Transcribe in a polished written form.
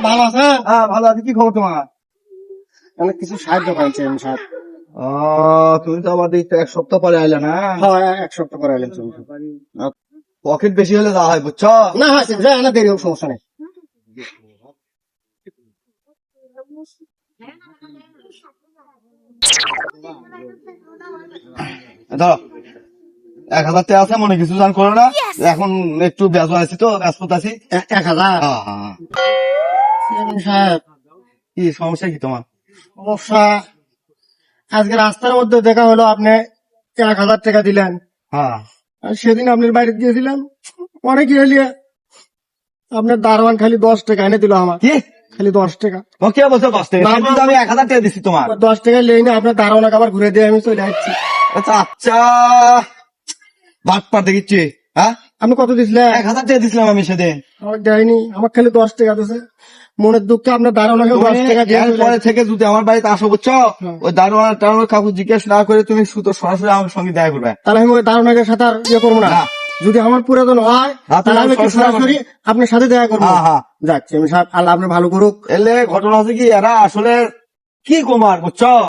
ভালো আছে? হ্যাঁ ভালো আছি। কি খবর তোমার? অনেক কিছু সাহায্য পাইছে স্যার। তুমি তো আমাদের এক সপ্তাহ পরে আইলে না? হ্যাঁ, এক সপ্তাহ পরে এলেন। পকেট বেশি হলে যা হয় বুঝছো। না হয় না, দেরি হোক, সমস্যা নেই। ধরো 1000 টাকা আছে, মনে কিছু জান করো না। এখন একটু ব্যস্ত আছি তো, ব্যস্ত আছি। 1000? সাহেব, কি সমস্যা কি তোমার? সমস্যা আজকে রাস্তার মধ্যে দেখা হলো, আপনি 1000 টাকা দিলেন। হ্যাঁ আর সেদিন আপনার বাড়িতে গিয়েছিলাম, অনেক এলিয়ে আপনার দারোয়ান খালি 10 টাকা এনে দিল আমার। কি খালি 10 টাকা। ও কে বলছো 10 টাকা? সেদিন তো আমি 1000 টাকা দিচ্ছি তোমার। 10 টাকা লেনে আপনার দারোয়ানকে আবার ঘুরে দিয়ে আমি চলে যাচ্ছি। আচ্ছা বাটপার দেখিচ্ছি। হ্যাঁ আপনি কত দিছিলেন? 1000 টাকা দিছিলাম আমি সেদিন। আমার দেয়নি, আমার খালি 10 টাকা দিয়েছে। মনের দুঃখে আপনার দারোয়ানকে 10 টাকা দিয়ে পরে থেকে যদি আমার বাড়িতে আসো বুঝছো, ওই দারোয়ান টারোয়ান কাকু জিজ্ঞেস না করে তুমি শুধু সরাসরি আমার সঙ্গে দেখা করবে। তাহলে আমি ওই দারোয়ানের সাথে আর ইয়ে করবো না। না। যদি আমার পুরাতন হয় তাহলে আমি একটু সরাসরি আপনার সাথে দেখা করবো। যাচ্ছি আমি, আল্লাহ আপনি ভালো করুক। এলে ঘটনা হচ্ছে কি, এরা আসলে কি কুমার বুঝছো।